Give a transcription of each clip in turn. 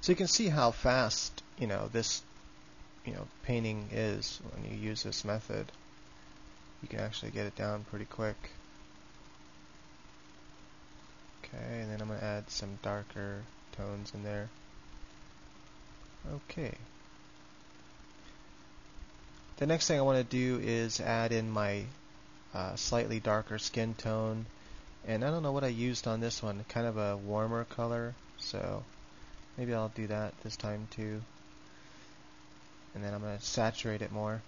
So you can see how fast, this, painting is when you use this method. You can actually get it down pretty quick. Okay, and then I'm going to add some darker tones in there. Okay. The next thing I want to do is add in my slightly darker skin tone. And I don't know what I used on this one, kind of a warmer color, so maybe I'll do that this time too. And then I'm going to saturate it more.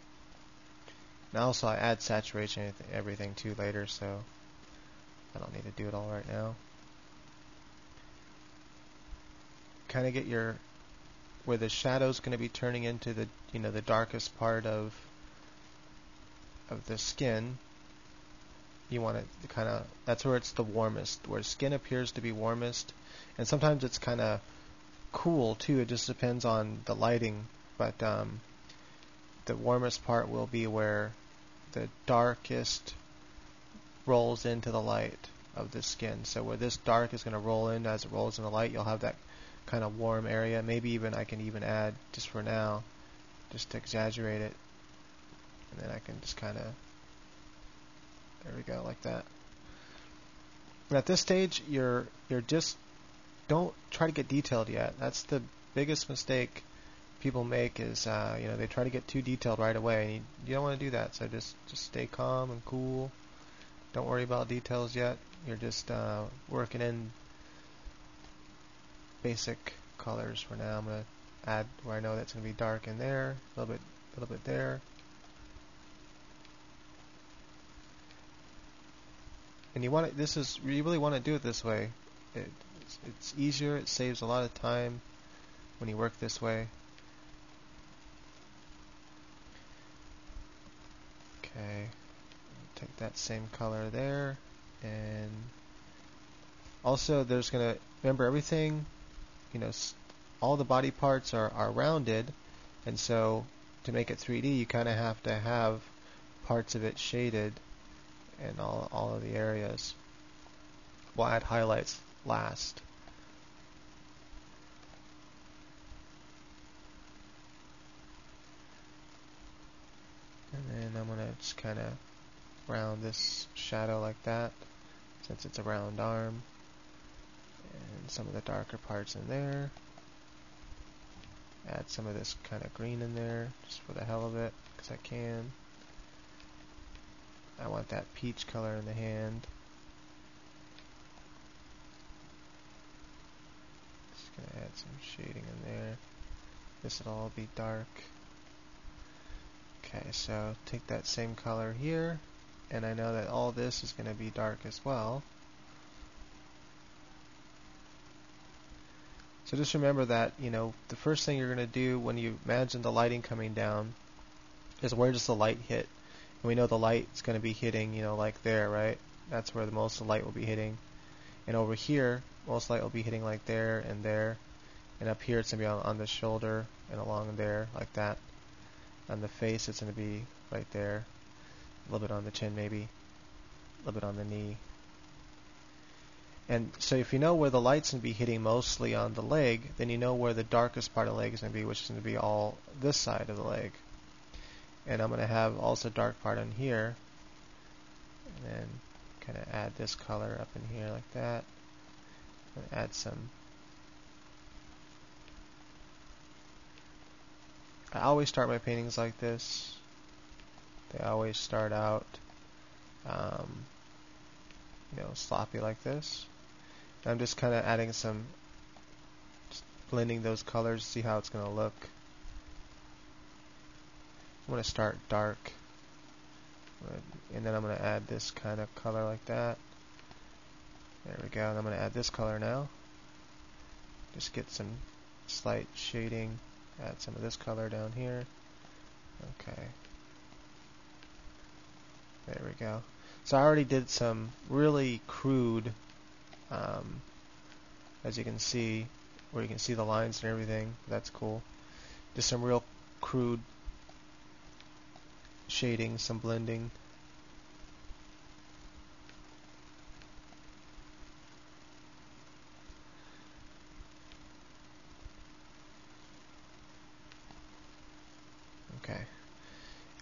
And also I add saturation everything too later, so I don't need to do it all right now. Kind of get where the shadow's going to be turning into the the darkest part of the skin. You want it to kind of, that's where it's the warmest, where skin appears to be warmest, and sometimes it's kind of cool too. It just depends on the lighting, but the warmest part will be where the darkest rolls into the light of the skin. So where this dark is going to roll in as it rolls in the light, you'll have that kind of warm area. Maybe even I can even add, just for now, just to exaggerate it, and then I can just kind of, there we go, like that. And at this stage, you're just, don't try to get detailed yet. That's the biggest mistake people make, is they try to get too detailed right away, and you don't want to do that. So just stay calm and cool. Don't worry about details yet. You're just working in basic colors for now. I'm gonna add where I know that's gonna be dark in there, a little bit there. And you really want to do it this way. It's easier. It saves a lot of time when you work this way. Okay, take that same color there, and also there's gonna, remember, everything, all the body parts are rounded, and so to make it 3D, you kind of have to have parts of it shaded in all of the areas. We'll add highlights last. And then I'm going to just kind of round this shadow like that, since it's a round arm. And some of the darker parts in there. Add some of this kind of green in there, just for the hell of it, because I can. I want that peach color in the hand. Just going to add some shading in there. This will all be dark. Okay, so take that same color here, and I know that all this is going to be dark as well. So just remember that, the first thing you're going to do when you imagine the lighting coming down is, where does the light hit? And we know the light is going to be hitting, like there, right? That's where the most of the light will be hitting. And over here, most light will be hitting like there and there. And up here, it's going to be on the shoulder and along there, like that. On the face, it's going to be right there. A little bit on the chin, maybe. A little bit on the knee. And so if you know where the light's going to be hitting mostly on the leg, then you know where the darkest part of the leg is going to be, which is going to be all this side of the leg. And I'm going to have also dark part on here. And then kind of add this color up in here like that. And add some. I always start my paintings like this. They always start out, sloppy like this. And I'm just kind of adding some, just blending those colors, see how it's going to look. I'm going to start dark, and then I'm going to add this kind of color like that. There we go. And I'm going to add this color now. Just get some slight shading. Add some of this color down here. Okay. There we go. So I already did some really crude, as you can see, where you can see the lines and everything. That's cool. Just some real crude shading, some blending. Okay.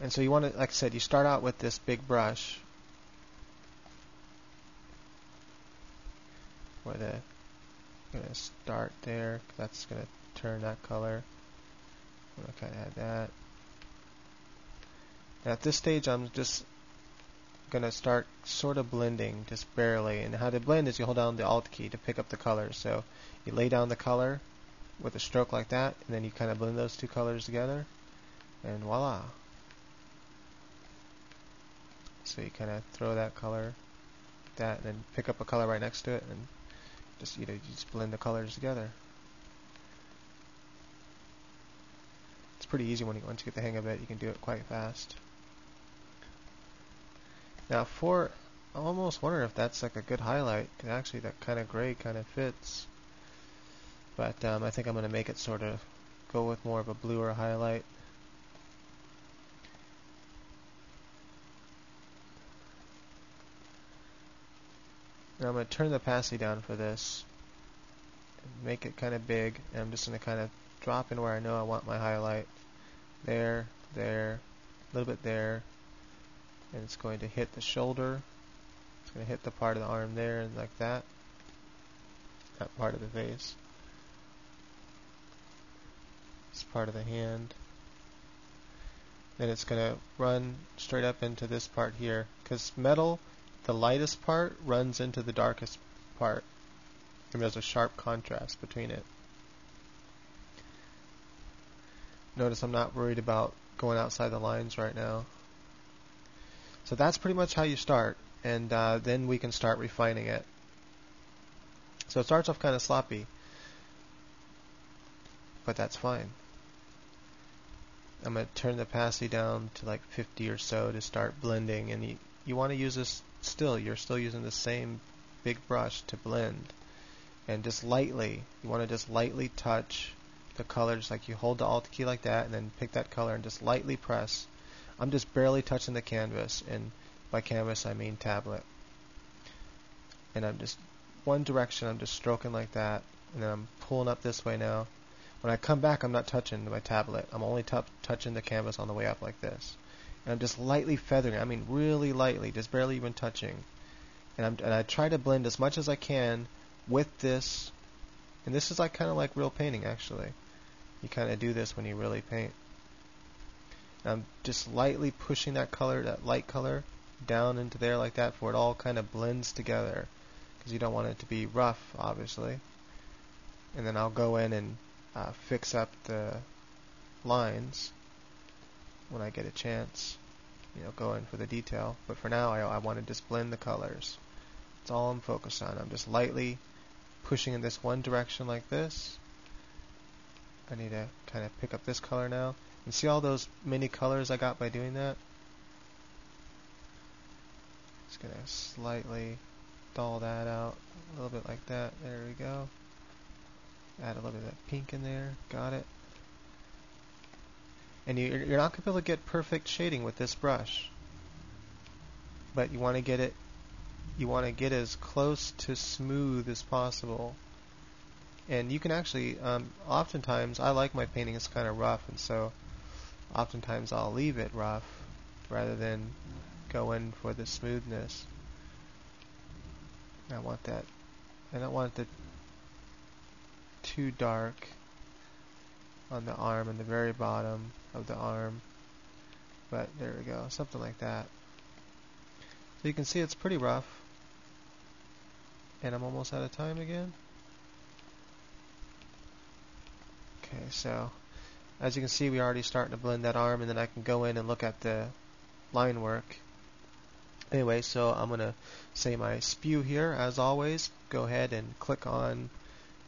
And so you want to, like I said, you start out with this big brush where I'm going to start there. That's going to turn that color. I'm going to kind of add that. And at this stage, I'm just going to start sort of blending, just barely. And how to blend is you hold down the Alt key to pick up the colors. So you lay down the color with a stroke like that, and then you kind of blend those two colors together, and voila. So you kind of throw that color, that, and then pick up a color right next to it, and just you just blend the colors together. It's pretty easy once you get the hang of it. You can do it quite fast. Now I'm almost wondering if that's like a good highlight. Actually, that kind of gray kind of fits. But I think I'm going to make it sort of go with more of a bluer highlight. Now I'm going to turn the opacity down for this, and make it kind of big, and I'm just going to kind of drop in where I know I want my highlight. There, a little bit there, and it's going to hit the shoulder. It's going to hit the part of the arm there, and like that. That part of the face. This part of the hand. Then it's going to run straight up into this part here, because metal, the lightest part runs into the darkest part, and there's a sharp contrast between it. Notice I'm not worried about going outside the lines right now. So that's pretty much how you start, and then we can start refining it. So it starts off kind of sloppy, but that's fine. I'm going to turn the opacity down to like 50 or so to start blending, and you want to use this you're still using the same big brush to blend, and just lightly, you want to just lightly touch the colors, like you hold the Alt key like that, and then pick that color and just lightly press. I'm just barely touching the canvas, and by canvas I mean tablet. And I'm just one direction, I'm just stroking like that, and then I'm pulling up this way now. When I come back, I'm not touching my tablet. I'm only touching the canvas on the way up like this. And I'm just lightly feathering, I mean really lightly, just barely even touching. And I try to blend as much as I can with this. And this is like kind of like real painting, actually. You kind of do this when you really paint. And I'm just lightly pushing that color, that light color, down into there like that, for it all kind of blends together, because you don't want it to be rough, obviously. And then I'll go in and fix up the lines when I get a chance, go in for the detail. But for now, I want to just blend the colors. That's all I'm focused on. I'm just lightly pushing in this one direction like this. I need to kind of pick up this color now. And see all those mini colors I got by doing that? Just going to slightly dull that out a little bit like that. There we go. Add a little bit of that pink in there. Got it. And you're not going to be able to get perfect shading with this brush, but you want to get it. You want to get as close to smooth as possible. And you can actually, oftentimes, I like my paintings kind of rough, and so oftentimes I'll leave it rough rather than go in for the smoothness. I want that. I don't want it too dark on the arm and the very bottom of the arm, but there we go, something like that. So you can see it's pretty rough, and I'm almost out of time again. Okay, so as you can see, we're already starting to blend that arm, and then I can go in and look at the line work. Anyway, so I'm going to say my spew here. As always, go ahead and click on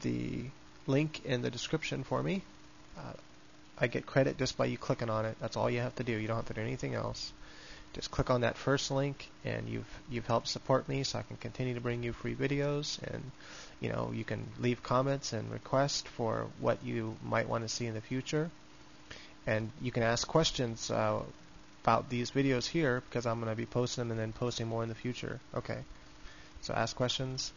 the link in the description for me. I get credit just by you clicking on it. That's all you have to do. You don't have to do anything else. Just click on that first link, and you've helped support me, so I can continue to bring you free videos. And you can leave comments and requests for what you might want to see in the future, and you can ask questions about these videos here, because I'm going to be posting them and then posting more in the future. Okay, so ask questions.